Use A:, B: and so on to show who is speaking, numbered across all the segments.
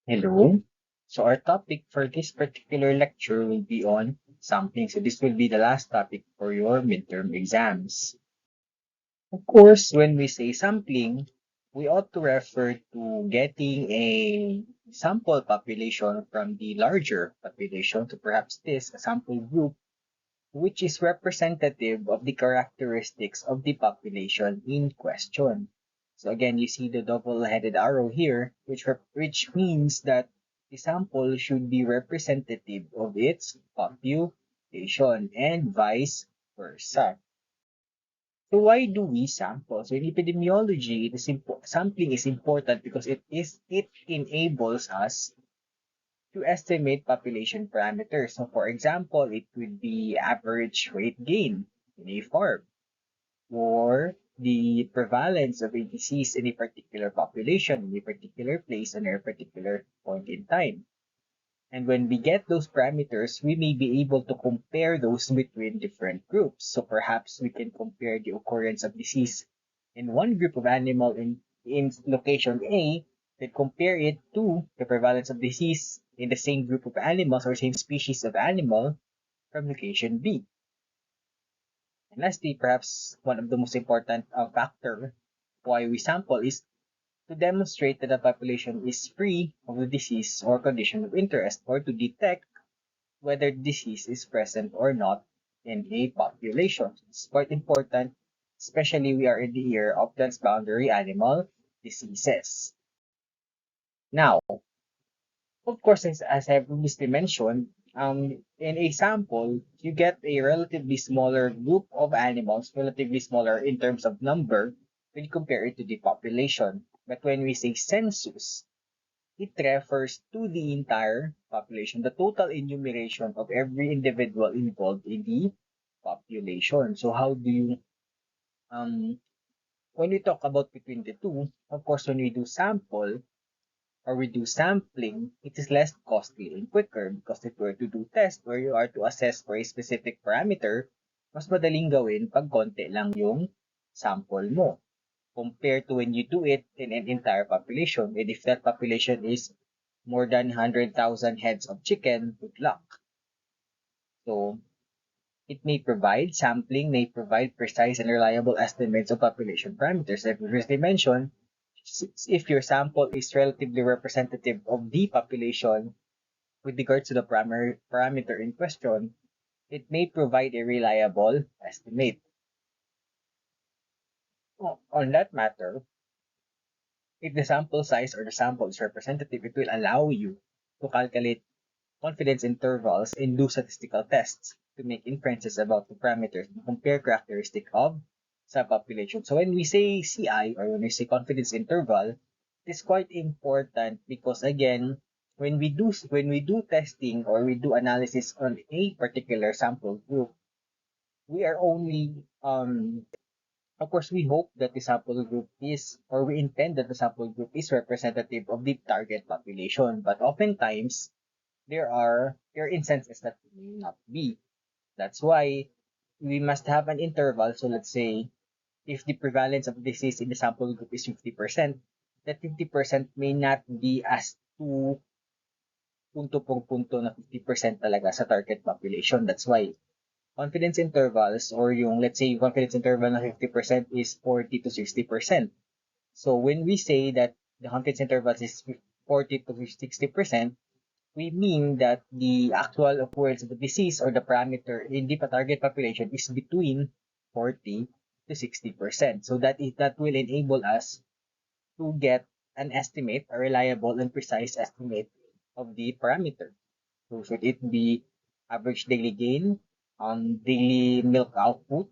A: Hello. So our topic for this particular lecture will be on sampling. So this will be the last topic for your midterm exams. Of course, when we say sampling, we ought to refer to getting a sample population from the larger population. So perhaps this a sample group which is representative of the characteristics of the population in question. So again, you see the double-headed arrow here, which means that the sample should be representative of its population and vice versa. So why do we sample? So in epidemiology, sampling is important because it enables us to estimate population parameters. So for example, it could be average weight gain in a farm or the prevalence of a disease in a particular population, in a particular place, and at a particular point in time. And when we get those parameters, we may be able to compare those between different groups. So perhaps we can compare the occurrence of disease in one group of animal in location A, then compare it to the prevalence of disease in the same group of animals or same species of animal from location B. And lastly, perhaps one of the most important factor why we sample is to demonstrate that the population is free of the disease or condition of interest, or to detect whether disease is present or not in a population. It's quite important, especially we are in the year of transboundary animal diseases. Now, of course, as I previously mentioned, in a sample, you get a relatively smaller group of animals, relatively smaller in terms of number, when you compare it to the population. But when we say census, it refers to the entire population, the total enumeration of every individual involved in the population. So how do you when we talk about between the two, of course when we do sample or we do sampling, it is less costly and quicker because if we're to do test where you are to assess for a specific parameter, mas madaling gawin pag konti lang yung sample mo compared to when you do it in an entire population. And if that population is more than 100,000 heads of chicken, good luck. So sampling may provide precise and reliable estimates of population parameters. Like previously mentioned, if your sample is relatively representative of the population with regards to the primary parameter in question, it may provide a reliable estimate. On that matter, if the sample size or the sample is representative, it will allow you to calculate confidence intervals and do statistical tests to make inferences about the parameters and compare characteristics of subpopulation. So when we say CI or when we say confidence interval, it is quite important because again, when we do testing or we do analysis on a particular sample group, we are only of course we hope that the sample group is or we intend that the sample group is representative of the target population. But oftentimes there are instances that may not be. That's why we must have an interval. So let's say if the prevalence of disease in the sample group is 50%, that 50% may not be as to punto por punto na 50% talaga sa target population. That's why confidence intervals or yung let's say confidence interval na 50% is 40 to 60%. So when we say that the confidence interval is 40 to 60%, we mean that the actual occurrence of the disease or the parameter in the target population is between 40 to 60%. So that will enable us to get an estimate, a reliable and precise estimate of the parameter. So should it be average daily gain, daily milk output,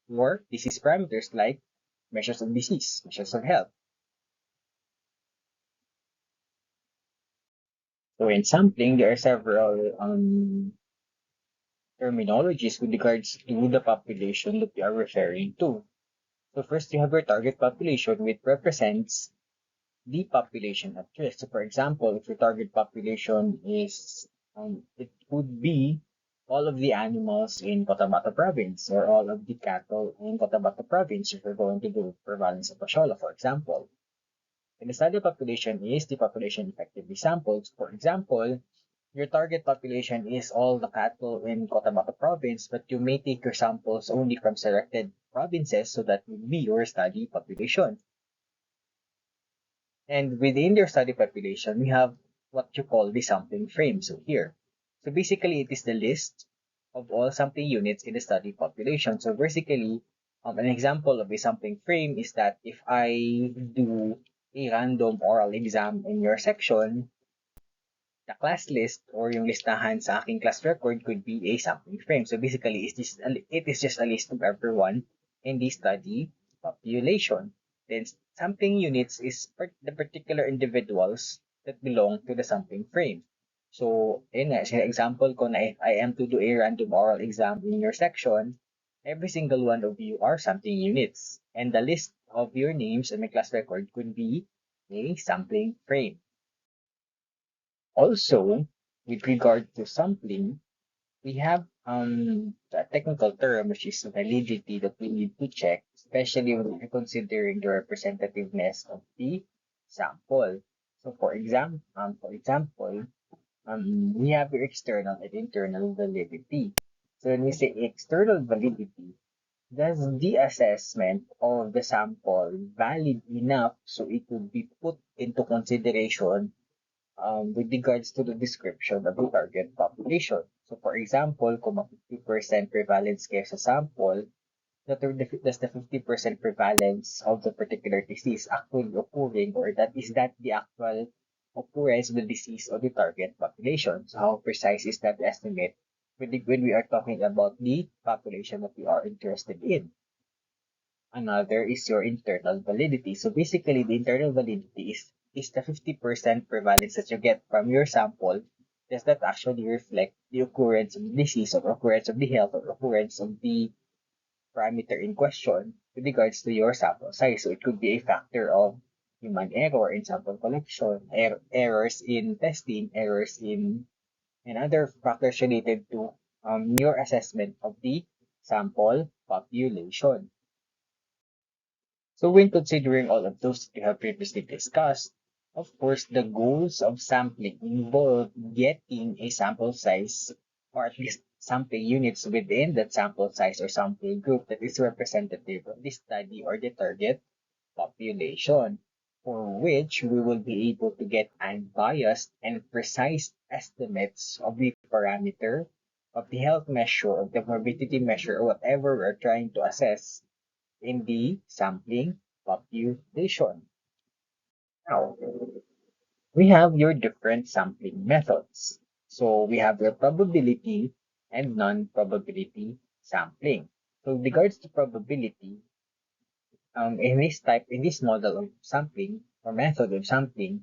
A: or disease parameters like measures of disease, measures of health. So in sampling, there are several terminologies with regards to the population that we are referring to. So first, you have your target population, which represents the population at risk. So for example, if your target population is, it would be all of the animals in Cotabato province or all of the cattle in Cotabato province if you're going to do prevalence of Pashola, for example. And the study population is the population effectively sampled. For example, your target population is all the cattle in Cotabato province, but you may take your samples only from selected provinces, so that would be your study population. And within your study population, we have what you call the sampling frame. So here, so basically it is the list of all sampling units in the study population. So basically, an example of a sampling frame is that if I do a random oral exam in your section, the class list or yung listahan sa aking class record could be a sampling frame. So basically, it is just a list of everyone in the study population. Then sampling units is the particular individuals that belong to the sampling frame. So, yun nga, sa example ko na if I am to do a random oral exam in your section, every single one of you are sampling units. And the list of your names in my class record could be a sampling frame. Also, with regard to sampling, we have a technical term which is validity that we need to check, especially when we're considering the representativeness of the sample. So for example, we have your external and internal validity. So when we say external validity, does the assessment of the sample valid enough so it would be put into consideration with regards to the description of the target population? So for example, kung 50% prevalence kayo sa sample, does the 50% prevalence of the particular disease actually occurring, or that the actual occurrence of the disease of the target population? So how precise is that estimate when we are talking about the population that we are interested in? Another is your internal validity. So basically, the internal validity is the 50% prevalence that you get from your sample. Does that actually reflect the occurrence of the disease, or occurrence of the health, or occurrence of the parameter in question with regards to your sample size? So it could be a factor of human error in sample collection, errors in testing, errors in and other factors related to your assessment of the sample population. So when considering all of those that we have previously discussed, of course, the goals of sampling involve getting a sample size, or at least sampling units within that sample size or sample group that is representative of the study or the target population, for which we will be able to get unbiased and precise estimates of the parameter, of the health measure, of the morbidity measure, or whatever we're trying to assess in the sampling population. Now, we have your different sampling methods. So we have your probability and non-probability sampling. So with regards to probability, in this model of sampling or method of sampling,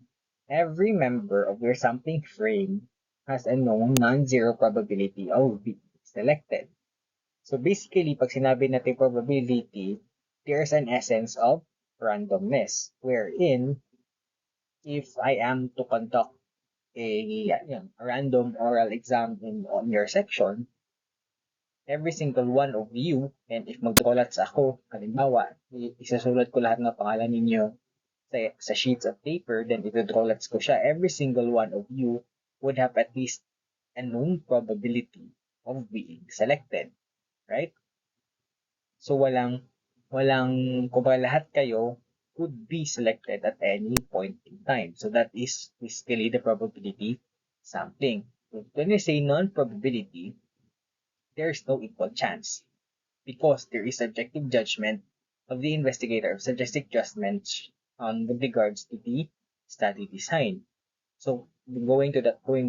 A: every member of your sampling frame has a known non-zero probability of being selected. So basically, pag sinabi natin probability, there's an essence of randomness, wherein if I am to conduct a random oral exam on your section, every single one of you, and if magdodolats ako, halimbawa, isasulat ko lahat ng pangalan ninyo sa sheets of paper, then itodolats ko siya, every single one of you would have at least a known probability of being selected, right? So walang kumbaga lahat kayo could be selected at any point in time. So that is basically the probability sampling. When we say non-probability, there's no equal chance because there is subjective judgment of the investigator, subjective judgment with regards to the study design. So going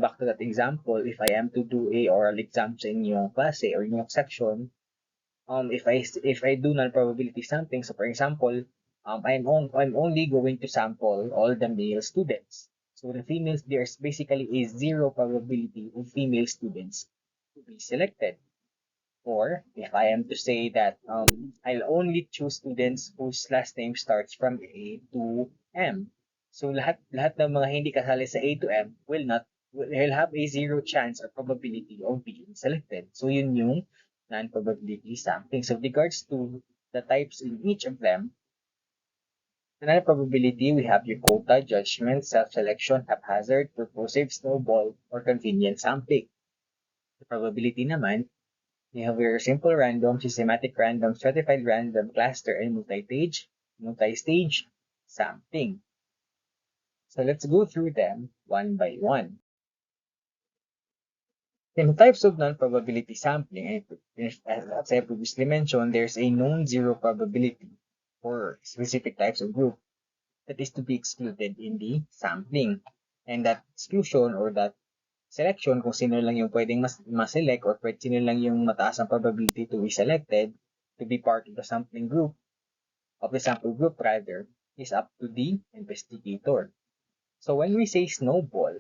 A: back to that example, if I am to do a oral exam sa inyong klase or inyong section, if I do non-probability sampling, so for example, I'm only going to sample all the male students. So the females, there's basically a zero probability of female students to be selected. Or if I am to say that I'll only choose students whose last name starts from A to M. So lahat ng mga hindi kasali sa A to M will have a zero chance or probability of being selected. So yun yung non-probability sampling. So with regards to the types in each of them, Another probability, we have your quota, judgment, self-selection, haphazard, purposive, snowball, or convenient sampling. The probability naman, you have your simple random, systematic random, stratified random, cluster, and multi-stage sampling. So let's go through them one by one. In types of non-probability sampling, as I previously mentioned, there's a known zero probability for specific types of group that is to be excluded in the sampling. And that exclusion or that selection, kung sino lang yung pwedeng mas-select or sino lang yung mataas ang probability to be selected to be part of the sampling group, of the sample group rather, is up to the investigator. So when we say snowball,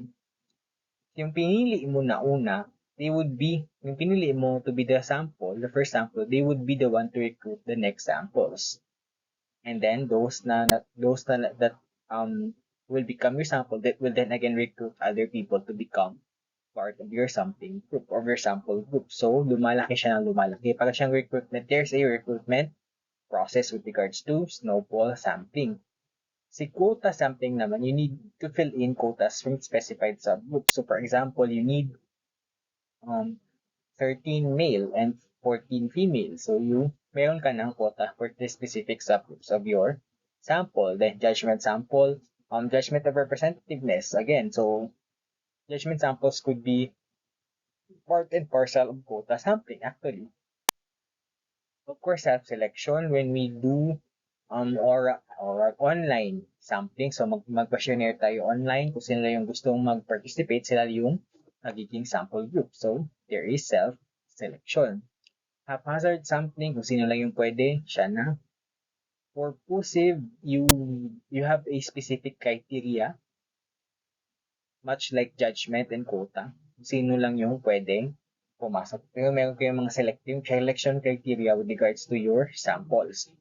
A: yung pinili mo na una, they would be, yung pinili mo to be the sample, the first sample, they would be the one to recruit the next samples. And then those na that will become your sample that will then again recruit other people to become part of your sampling group or your sample group. So lumalaki siya ng lumalaki. Para siyang recruitment, there's a recruitment process with regards to snowball sampling. Si quota sampling naman, you need to fill in quotas from specified subgroups. So for example, you need 13 male and 14 female. So meron ka ng quota for the specific subgroups of your sample. Then judgment sample, judgment of representativeness. Again, so judgment samples could be part and parcel of quota sampling actually. Of course, self-selection when we do or online sampling. So mag-questionnaire tayo online kung sino yung gustong mag-participate, sila yung nagiging sample group. So there is self-selection. Haphazard sampling, kung sino lang yung pwede, siya na. Purposive, you have a specific criteria, much like judgment and quota. Kung sino lang yung pwedeng pumasok. Pero meron kayong mga selection criteria with regards to your samples.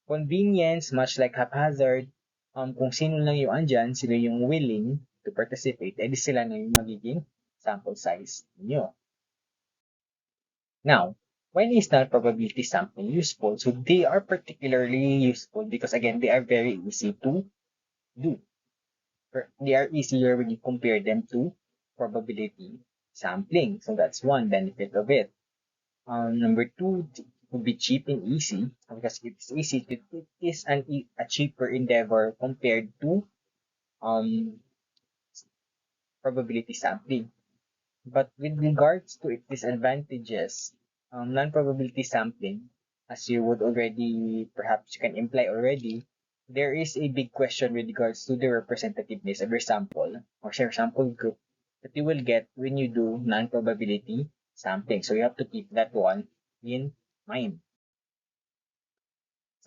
A: Convenience, much like haphazard, kung sino lang yung andyan, sila yung willing to participate, edi sila na yung magiging sample size niyo. Now, when is non-probability sampling useful? So they are particularly useful because again, they are very easy to do. They are easier when you compare them to probability sampling. So that's one benefit of it. Number two, it would be cheap and easy because it's easy. It is a cheaper endeavor compared to um, probability sampling. But with regards to its disadvantages, non-probability sampling, as you would already, perhaps you can imply already, there is a big question with regards to the representativeness of your sample or your sample group that you will get when you do non-probability sampling. So you have to keep that one in mind.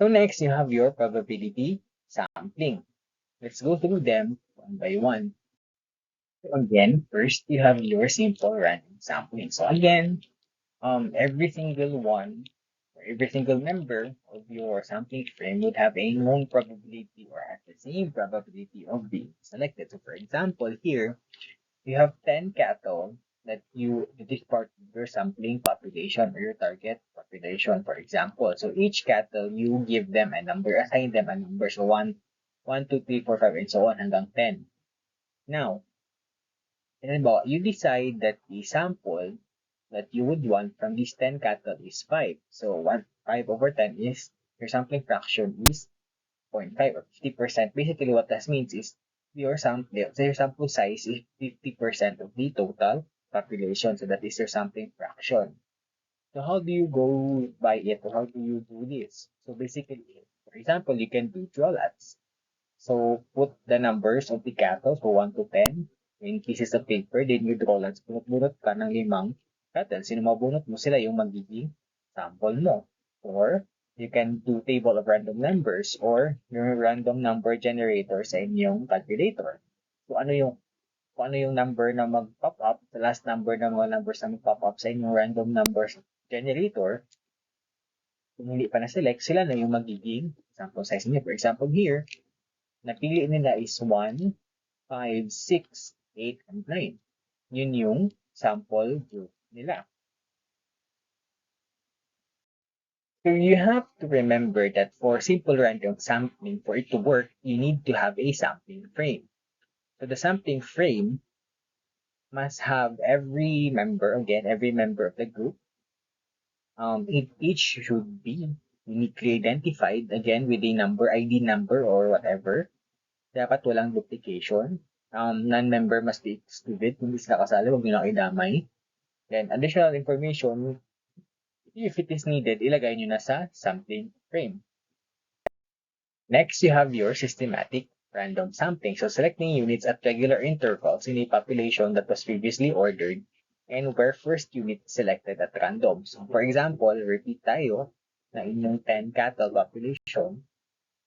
A: So next, you have your probability sampling. Let's go through them one by one. So again, first you have your simple random sampling. So again, every single one or every single member of your sampling frame would have a known probability or have the same probability of being selected. So for example, here you have 10 cattle that is part of your sampling population or your target population, for example. So each cattle, you give them a number, assign them a number. So 1, 2, 3, 4, 5, and so on hanggang 10. Now, halimbawa, you decide that the sample that you would want from these 10 cattle is 5. So 5 over 10 is, your sampling fraction is 0.5 or 50%. Basically, what that means is your sample size is 50% of the total population. So that is your sampling fraction. So how do you go by it or how do you do this? So basically, for example, you can do draw lots. So put the numbers of the cattle, so 1 to 10, in pieces of paper, then you draw lots. Bunot-bunot ka ng 5 cattle. Sino mabunot mo, sila yung magiging sample mo. Or you can do table of random numbers or your random number generator sa inyong calculator. So kung ano yung number na mag-pop up, the last number na mga numbers na mag-pop up sa inyong random numbers generator, kung hindi pa na-select, sila na yung magiging sample size niyo. For example, here, napili nila is 1, 5, 6, 8, and 9. Yun yung sample group nila. So you have to remember that for simple random sampling, for it to work, you need to have a sampling frame. So the sampling frame must have every member of the group. Each should be uniquely identified, again, with a number, ID number or whatever. Dapat walang duplication. Non-member must be excluded. Kung hindi sila kasali, huwag nyo lang idamay. Then, additional information, if it is needed, ilagay nyo na sa sampling frame. Next, you have your systematic random sampling. So, selecting units at regular intervals in a population that was previously ordered and where first unit is selected at random. So, for example, repeat tayo na inyong 10 cattle population,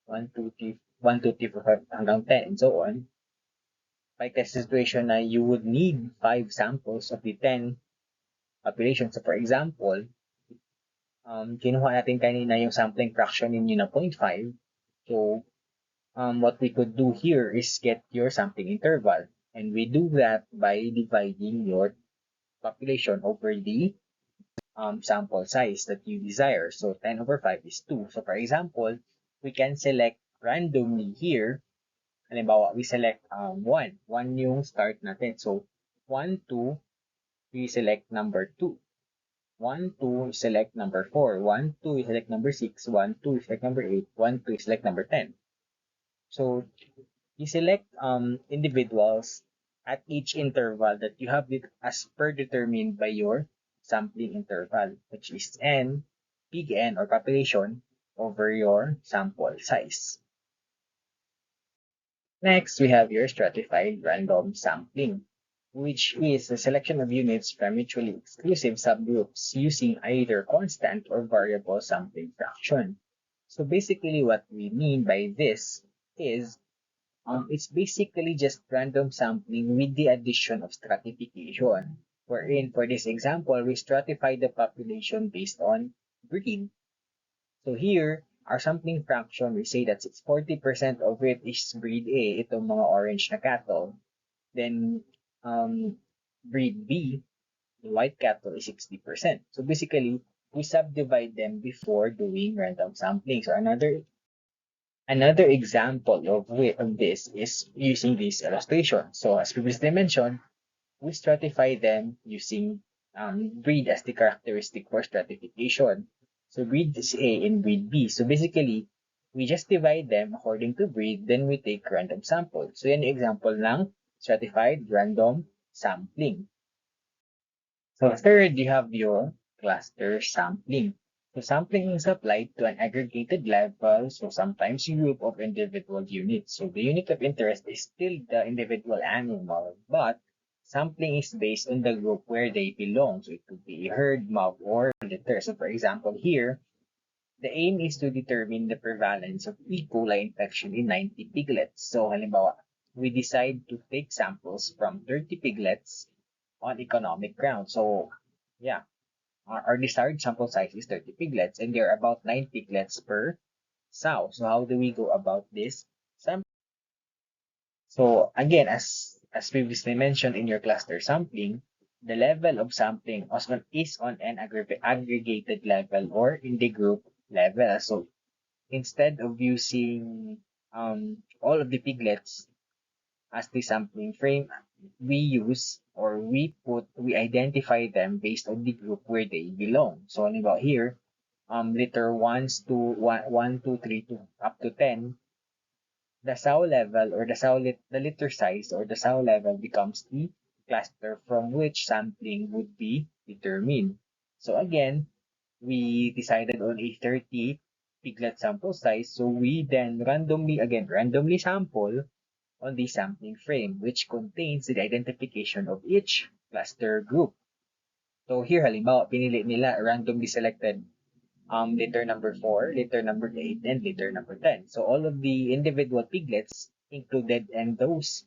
A: 1, 2, 3, 1, 2, 3, 4, 5, hanggang 10, and so on. Like a situation na you would need 5 samples of the 10 population. So, for example, kinuha natin kanina yung sampling fraction ninyo na 0.5. So, what we could do here is get your sampling interval. And we do that by dividing your population over the sample size that you desire. So 10 over 5 is 2. So for example, we can select randomly here. Halimbawa, we select 1. 1 yung start natin. So 1, 2, we select number 2. 1, 2, select number 4. 1, 2, select number 6. 1, 2, select number 8. 1, 2, select number 10. So you select individuals at each interval that you have it as per determined by your sampling interval, which is n, big N or population over your sample size. Next, we have your stratified random sampling, which is a selection of units from mutually exclusive subgroups using either constant or variable sampling fraction. So basically what we mean by this is it's basically just random sampling with the addition of stratification. Wherein, for this example, we stratify the population based on breed. So here, our sampling fraction, we say that 40% of it is breed A, itong mga orange na cattle. Then, breed B, the white cattle, is 60%. So basically, we subdivide them before doing random sampling. So another example of this is using this illustration. So as previously mentioned, we stratify them using breed as the characteristic for stratification. So breed is A and breed B. So basically, we just divide them according to breed, then we take random sample. So yan yung example ng stratified random sampling. So third, you have your cluster sampling. So sampling is applied to an aggregated level, so sometimes a group of individual units. So the unit of interest is still the individual animal, but sampling is based on the group where they belong. So it could be herd, mob, or litter. So for example, here, the aim is to determine the prevalence of E. coli infection in 90 piglets. So halimbawa, we decide to take samples from 30 piglets on economic grounds. So yeah, our desired sample size is 30 piglets and there are about 9 piglets per sow. So how do we go about this sample? So again, as previously mentioned in your cluster sampling, the level of sampling is on an aggregated level or in the group level. So instead of using all of the piglets as the sampling frame, we use or we identify them based on the group where they belong. So about here, litter 1, 2, 3 to up to 10, the sow level or the litter size or the sow level becomes the cluster from which sampling would be determined. So again, we decided on a 30 piglet sample size, so we then randomly sample on the sampling frame, which contains the identification of each cluster group. So here, halimbawa, pinili nila randomly selected litter number 4, litter number 8, and litter number 10. So all of the individual piglets included and those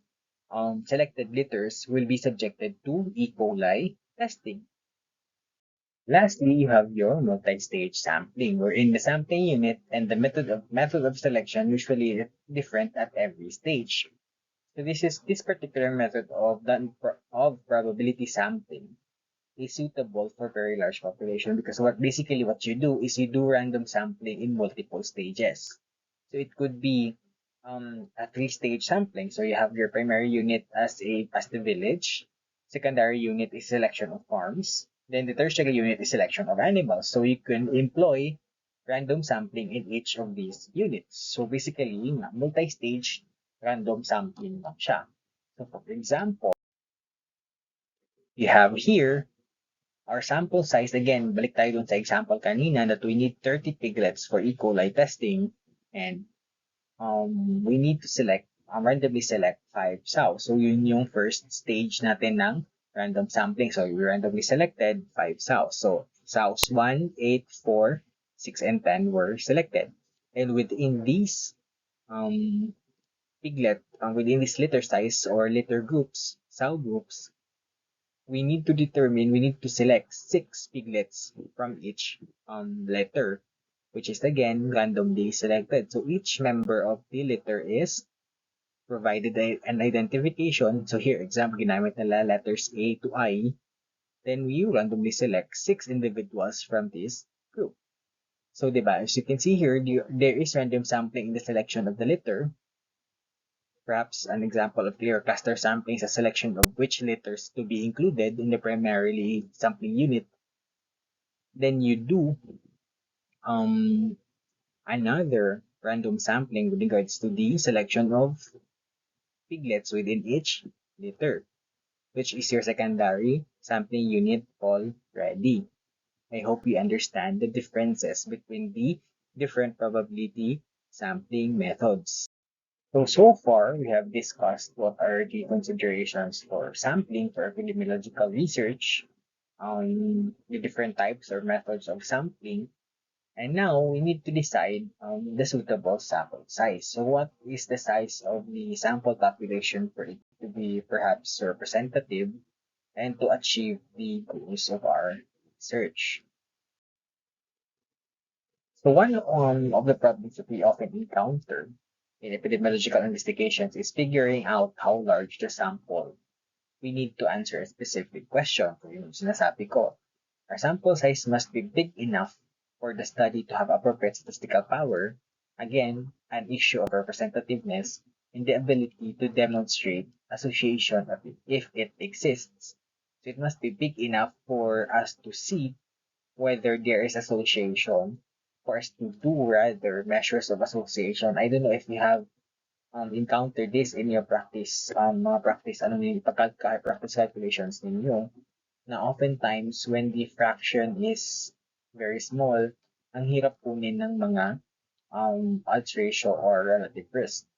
A: selected litters will be subjected to E. coli testing. Lastly, you have your multi-stage sampling, wherein the sampling unit and the method of selection usually is different at every stage. So this particular method of probability sampling. is suitable for very large population because what you do is you do random sampling in multiple stages. So it could be a three-stage sampling. So you have your primary unit as the village, secondary unit is selection of farms, then the tertiary unit is selection of animals. So you can employ random sampling in each of these units. So basically, multi-stage random sampling lang siya. So for example, you have here our sample size. Again, balik tayo dun sa example kanina that we need 30 piglets for E. coli testing and we need to randomly select 5 sows. So yun yung first stage natin ng random sampling. So we randomly selected 5 sows. So sows 1, 8, 4, 6, and 10 were selected. And um, within these litter size or litter groups, sow groups, we need to select 6 piglets from each litter, which is again randomly selected. So each member of the litter is provided an identification. So here, example, ginamit nila letters A to I. Then we randomly select 6 individuals from this group. So, diba, as you can see here, there is random sampling in the selection of the litter. Perhaps an example of clear cluster sampling is a selection of which litters to be included in the primarily sampling unit. Then you do um, another random sampling with regards to the selection of piglets within each litter, which is your secondary sampling unit already. I hope you understand the differences between the different probability sampling methods. So far, we have discussed what are the considerations for sampling for epidemiological research, the different types or methods of sampling, and now we need to decide the suitable sample size. So what is the size of the sample population for it to be perhaps representative and to achieve the goals of our research? So one of the problems that we often encounter in epidemiological investigations is figuring out how large the sample. We need to answer a specific question. So yung sinasabi ko, our sample size must be big enough for the study to have appropriate statistical power. Again, an issue of representativeness and the ability to demonstrate association of it if it exists. So it must be big enough for us to see whether there is association, for us to do rather measures of association. I don't know if you have encountered this in your practice, mga practice, practice calculations ninyo, na oftentimes when the fraction is very small, ang hirap kunin ng mga odds ratio or relative risk.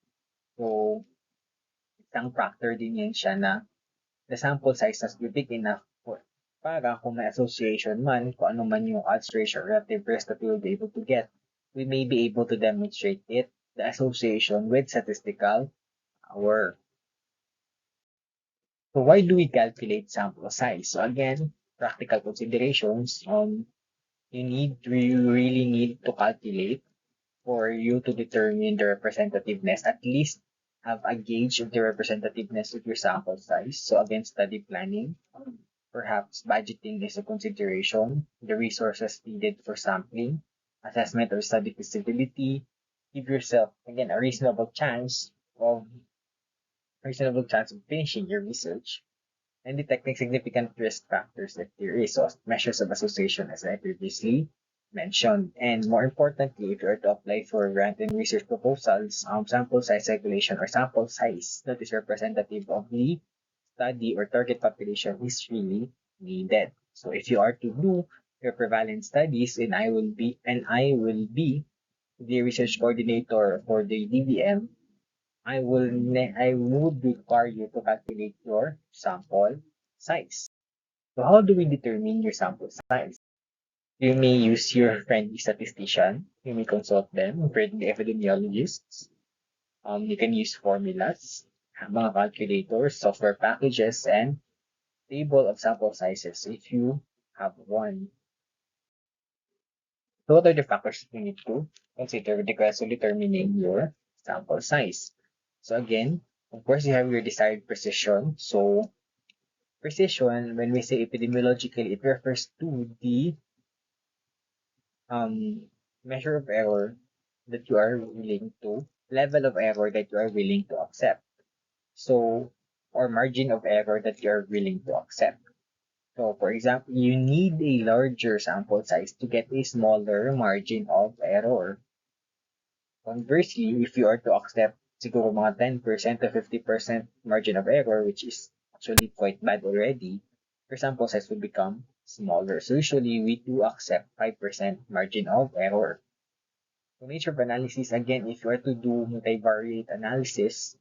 A: So, isang factor din yan siya na the sample size must be big enough para kung may association man, kung ano man yung odds ratio or relative risk that we will be able to get, we may be able to demonstrate the association with statistical power. So why do we calculate sample size? So again, practical considerations. You really need to calculate for you to determine the representativeness, at least have a gauge of the representativeness of your sample size. So again, study planning, perhaps budgeting is a consideration, the resources needed for sampling, assessment of study feasibility, give yourself, again, a reasonable chance of finishing your research, and detecting significant risk factors if there is, so measures of association as I previously mentioned. And more importantly, if you are to apply for grant and research proposals, sample size calculation or sample size that is representative of the study or target population is really needed. So if you are to do your prevalence studies, and I will be the research coordinator for the DVM, I would require you to calculate your sample size. So how do we determine your sample size? You may use your friendly statistician. You may consult them, friendly epidemiologists. You can use formulas, mga calculators, software packages, and table of sample sizes if you have one. So what are the factors you need to consider with regards to determining your sample size? So again, of course, you have your desired precision. So Precision, when we say epidemiologically, it refers to the um, measure of error that you are willing to, level of error that you are willing to accept. So, or margin of error that you are willing to accept. So, for example, you need a larger sample size to get a smaller margin of error. Conversely, if you are to accept siguro mga 10% to 50% margin of error, which is actually quite bad already, your sample size will become smaller. So usually we do accept 5% margin of error. So nature of analysis, again, if you are to do multivariate analysis,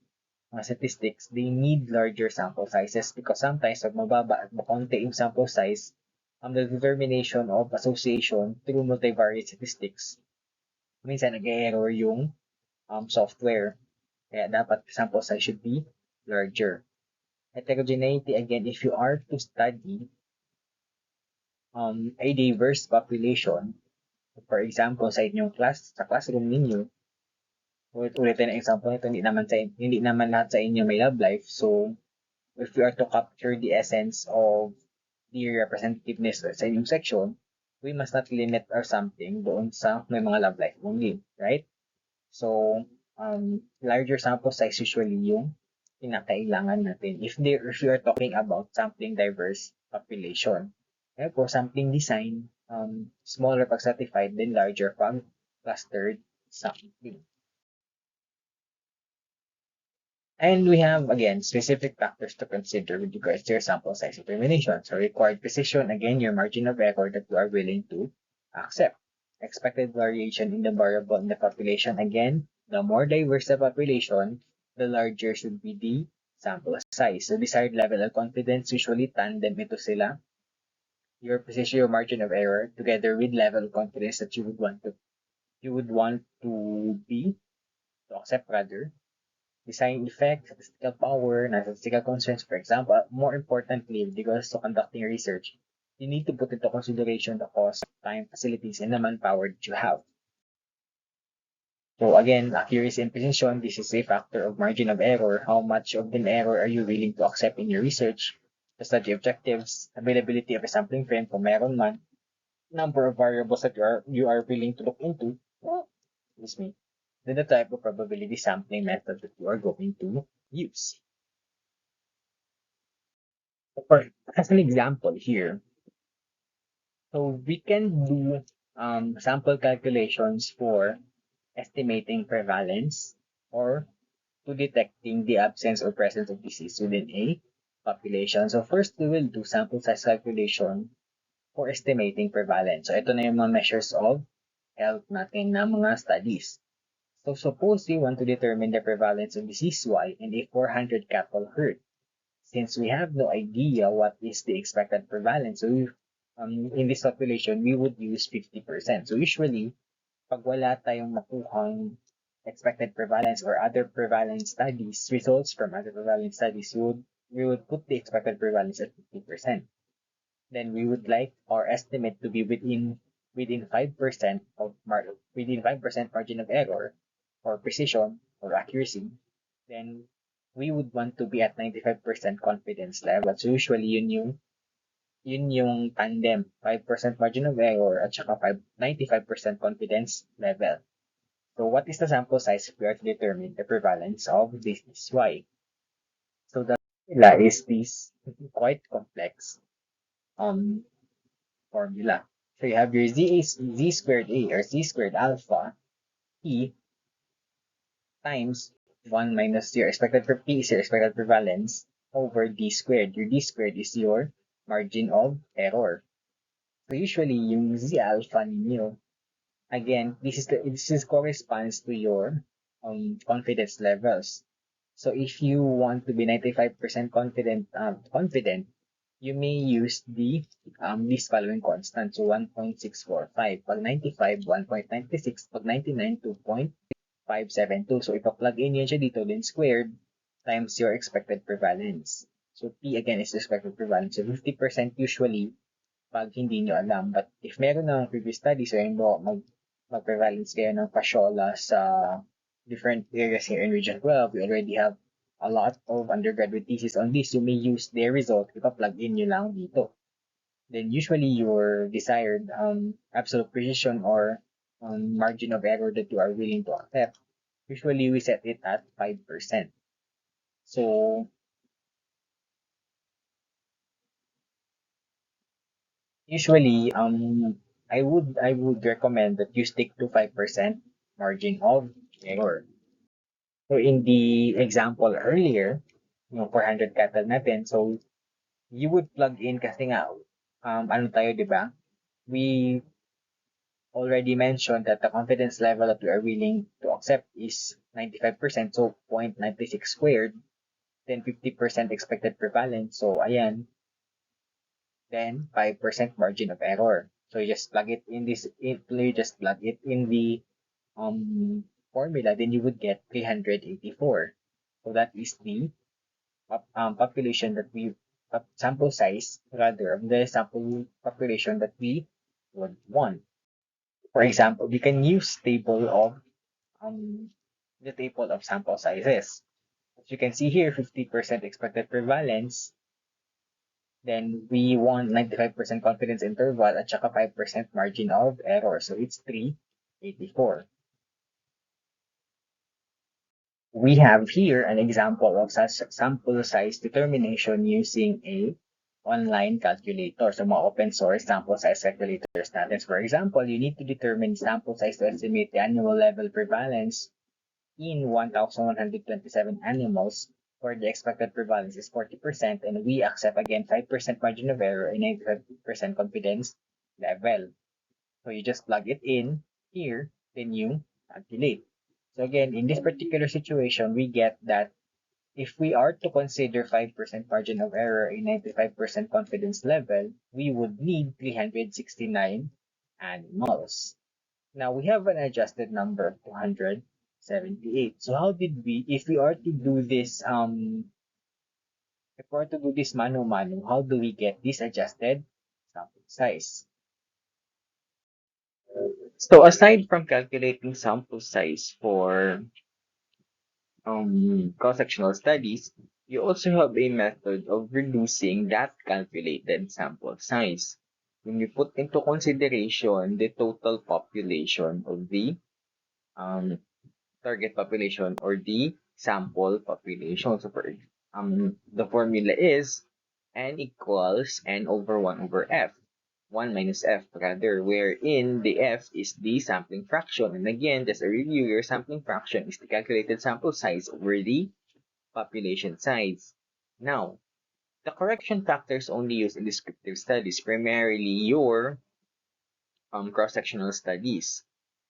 A: mga statistics, they need larger sample sizes because sometimes pag mababa at makonti yung sample size, the determination of association through multivariate statistics, minsan nag-error yung software. Kaya dapat sample size should be larger. Heterogeneity, again, if you are to study a diverse population, for example, sa inyong class, sa classroom ninyo, ulitin ang example nito, hindi naman lahat sa inyo may love life. So, if we are to capture the essence of the representativeness sa inyong section, we must not limit or something doon sa may mga love life only, right? So, larger sample size usually yung kinakailangan natin if we are talking about sampling diverse population. Kaya for sampling design, smaller pag stratified, then larger pag clustered sampling. And we have, again, specific factors to consider with regards to your sample size determination. So required precision, again, your margin of error that you are willing to accept. Expected variation in the variable in the population, again, the more diverse the population, the larger should be the sample size. So desired level of confidence, usually tandem ito sila. Your precision, your margin of error, together with level of confidence that you would want to accept rather. Design effect, statistical power, and statistical constraints, for example. More importantly, because to conducting research, you need to put into consideration the cost, time, facilities, and the manpower that you have. So again, accuracy and precision, this is a factor of margin of error. How much of an error are you willing to accept in your research? The study objectives, availability of a sampling frame kung meron man, number of variables that you are willing to look into, excuse me, then the type of probability sampling method that you are going to use. For as an example here, so we can do sample calculations for estimating prevalence or to detecting the absence or presence of disease within a population. So first, we will do sample size calculation for estimating prevalence. So ito na yung mga measures of health natin na mga studies. So suppose we want to determine the prevalence of disease Y in a 400 cattle herd. Since we have no idea what is the expected prevalence, so in this population, we would use 50%. So usually, pag wala tayong makuhang expected prevalence or other prevalence studies, results from other prevalence studies, we would put the expected prevalence at 50%. Then we would like our estimate to be within 5% within 5% margin of error or precision or accuracy. Then we would want to be at 95% confidence level. So usually yun yung tandem, 5% margin of error at saka 95% confidence level. So what is the sample size if we are to determine the prevalence of disease Y? So the formula is this quite complex formula. So you have your z squared a or z squared alpha e times 1 minus your expected p is your expected prevalence over d squared. Your d squared is your margin of error. So usually yung z alpha ninyo, again, this corresponds to your confidence levels. So if you want to be 95% confident, you may use these following constants. So 1.645. Pag 95, 1.96. Pag 99, 2.572. So ipa-plug in yun siya dito, then squared times your expected prevalence. So P again is expected prevalence. So 50% usually pag hindi nyo alam. But if meron ng previous studies, so yun mag-prevalence kayo ng fasciola sa different areas here in Region 12, we already have a lot of undergraduate thesis on this, you may use their result, ipa-plug in nyo lang dito. Then usually your desired absolute precision or margin of error that you are willing to accept, usually we set it at 5%. So usually I would recommend that you stick to 5% margin of error. So in the example earlier, yung 400 cattle natin, so you would plug in kasi nga, ano tayo, di ba? We already mentioned that the confidence level that we are willing to accept is 95%, so 0.96 squared, then 50% expected prevalence. So ayan, then 5% margin of error. So you just plug it in you just plug it in the formula, then you would get 384. So that is the population that we sample size rather of the sample population that we would want. For example, we can use um, the table of sample sizes. As you can see here, 50% expected prevalence. Then we want 95% confidence interval at saka 5% margin of error. So it's 384. We have here an example of such sample size determination using a online calculator. So mga open source sample size calculators natin. For example, you need to determine sample size to estimate the annual level prevalence in 1,127 animals where the expected prevalence is 40% and we accept again 5% margin of error and 95% confidence level. So you just plug it in here, then you calculate. So again, in this particular situation, we get that if we are to consider 5% margin of error and 95% confidence level, we would need 369 animals. Now we have an adjusted number of 278. So how did we, if we are to do this, mano-mano, how do we get this adjusted sample size? So aside from calculating sample size for cross-sectional studies, you also have a method of reducing that calculated sample size. When you put into consideration the total population of the um, target population or the sample population. So for the formula is n equals n over 1 over f. 1 minus f rather, wherein the f is the sampling fraction. And again, just a review, your sampling fraction is the calculated sample size over the population size. Now, the correction factors only used in descriptive studies, primarily your cross-sectional studies.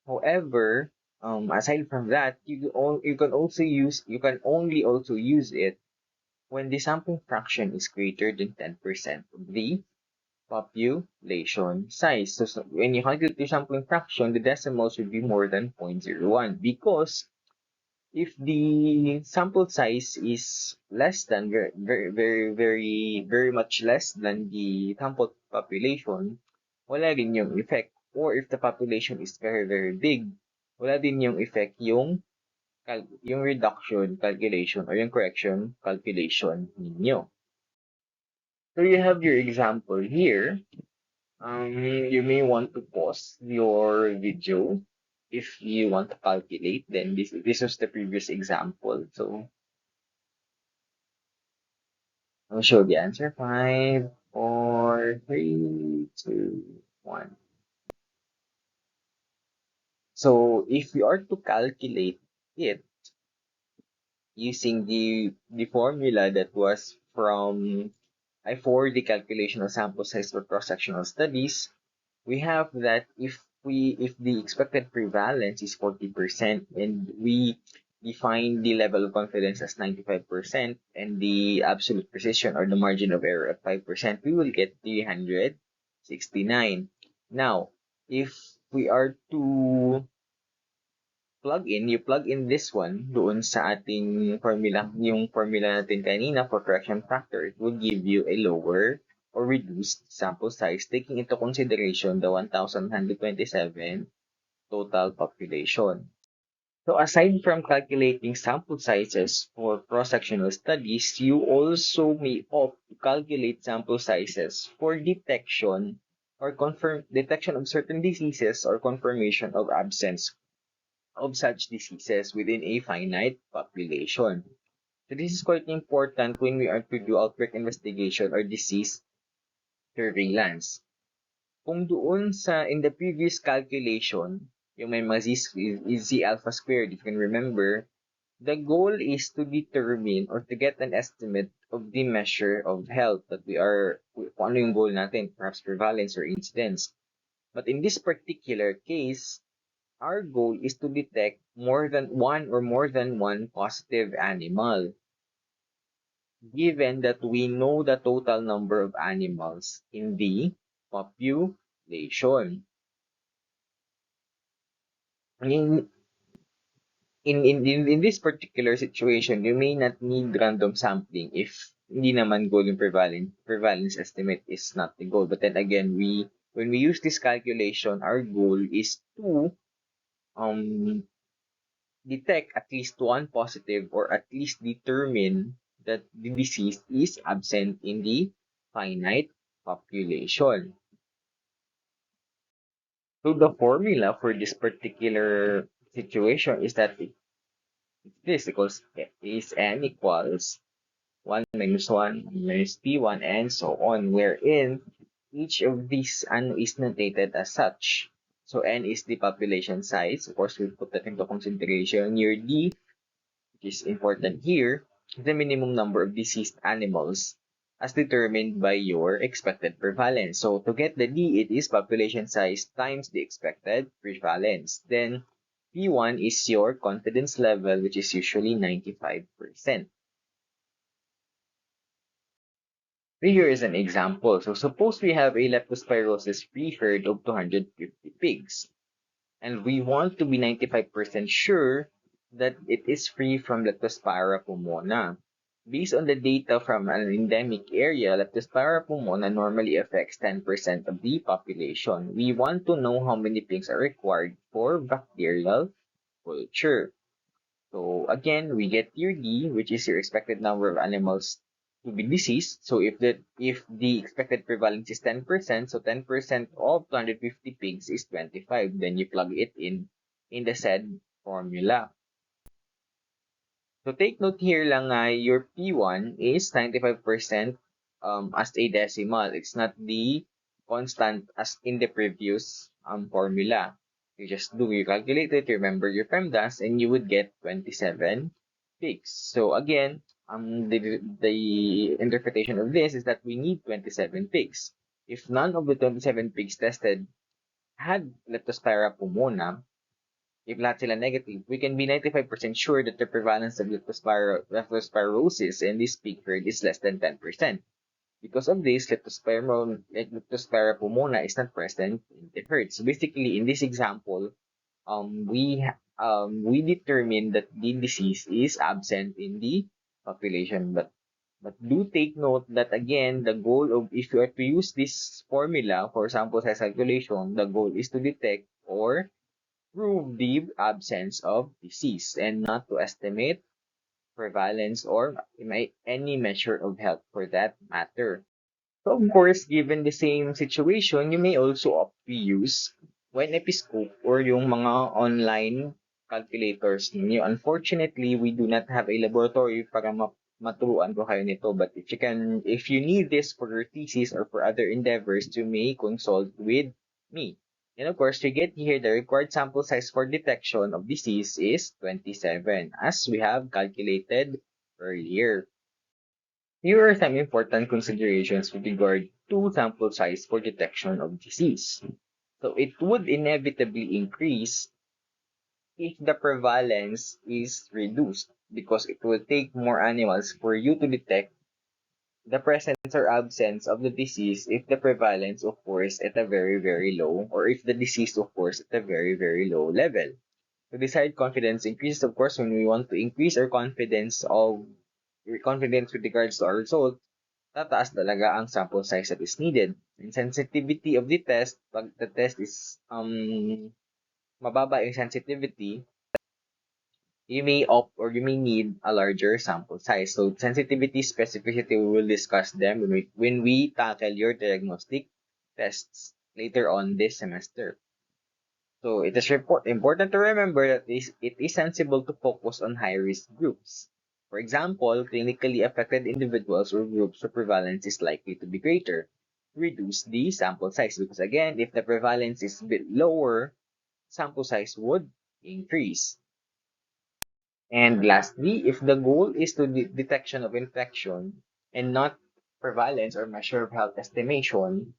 A: However, aside from that, you can only also use it when the sampling fraction is greater than 10% of the population size. So when you calculate the sampling fraction, the decimal should be more than 0.01 because if the sample size is less than very much less than the sample population, wala rin yung effect. Or if the population is very big, wala din yung effect yung reduction calculation or yung correction calculation ninyo. So you have your example here. You may want to pause your video if you want to calculate. Then this was the previous example. So I'll show the answer. 5, 4, 3, 2, 1. So if you are to calculate it using the formula that was from for the calculation of sample size for cross-sectional studies, we have that if the expected prevalence is 40% and we define the level of confidence as 95% and the absolute precision or the margin of error at 5%, we will get 369. Now, if we are to you plug in this one doon sa ating formula, yung formula natin kanina for correction factor, it will give you a lower or reduced sample size taking into consideration the 1,127 total population. So aside from calculating sample sizes for cross-sectional studies, you also may opt to calculate sample sizes for detection or confirm detection of certain diseases or confirmation of absence of such diseases within a finite population. So this is quite important when we are to do outbreak investigation or disease surveillance. Kung doon sa in the previous calculation, yung may mga z alpha squared, if you can remember, the goal is to determine or to get an estimate of the measure of health that we are, kung ano yung goal natin, perhaps prevalence or incidence. But in this particular case, our goal is to detect more than one positive animal, given that we know the total number of animals in the population. In, in this particular situation, you may not need random sampling if hindi naman goal yung prevalence estimate is not the goal. But then again, when we use this calculation, our goal is to um detect at least one positive or at least determine that the disease is absent in the finite population. So the formula for this particular situation is that this equals is n equals 1 minus 1 minus p1 and so on, wherein each of these is notated as such. So n is the population size. Of course, we put that into consideration. Your d, which is important here, the minimum number of diseased animals as determined by your expected prevalence. So to get the D, it is population size times the expected prevalence. Then P1 is your confidence level, which is usually 95%. Here is an example. So suppose we have a leptospirosis-free herd of 250 pigs, and we want to be 95% sure that it is free from Leptospira pneumoniae. Based on the data from an endemic area, Leptospira pneumoniae normally affects 10% of the population. We want to know how many pigs are required for bacterial culture. So again, we get your D, which is your expected number of animals to be diseased. So if the expected prevalence is 10%, so 10% of 250 pigs is 25. Then you plug it in the said formula. So take note here lang your P1 is 95% as a decimal. It's not the constant as in the previous formula. You calculate it, remember your PEMDAS, and you would get 27 pigs. So again, the interpretation of this is that we need 27 pigs. If none of the 27 pigs tested had Leptospira pneumoniae, if lahat sila negative, we can be 95% sure that the prevalence of leptospirosis in this pig herd is less than 10%. Because of this, Leptospira pneumoniae is not present in the herd. So basically, in this example, we determine that the disease is absent in the population. But do take note that again, the goal of if you are to use this formula for sample size calculation, the goal is to detect or prove the absence of disease and not to estimate prevalence or any measure of health for that matter. So of course, given the same situation, you may also opt to use Episcope or yung mga online calculators ninyo. Unfortunately, we do not have a laboratory para maturuan ko kayo nito. But if you need this for your thesis or for other endeavors, you may consult with me. And of course, you get here the required sample size for detection of disease is 27, as we have calculated earlier. Here are some important considerations with regard to sample size for detection of disease. So it would inevitably increase if the prevalence is reduced because it will take more animals for you to detect the presence or absence of the disease if the prevalence occurs at a very, very low or if the disease occurs at a very, very low level. The desired confidence increases, of course, when we want to increase our confidence with regards to our result, tataas talaga ang sample size that is needed. And sensitivity of the test, pag the test is mababa yung sensitivity, you may opt or you may need a larger sample size. So sensitivity, specificity, we will discuss them when we tackle your diagnostic tests later on this semester. So it is important to remember that it is sensible to focus on high-risk groups. For example, clinically affected individuals or groups where prevalence is likely to be greater. Reduce the sample size because again, if the prevalence is a bit lower, sample size would increase. And lastly, if the goal is to detection of infection and not prevalence or measure of health estimation,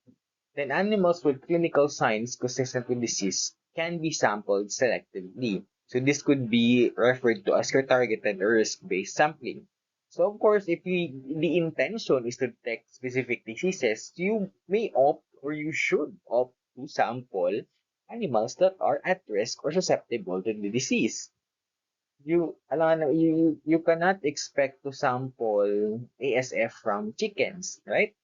A: then animals with clinical signs consistent with disease can be sampled selectively. So this could be referred to as your targeted or risk-based sampling. So of course, if the intention is to detect specific diseases, you may opt or you should opt to sample animals that are at risk or susceptible to the disease. You cannot expect to sample ASF from chickens, right?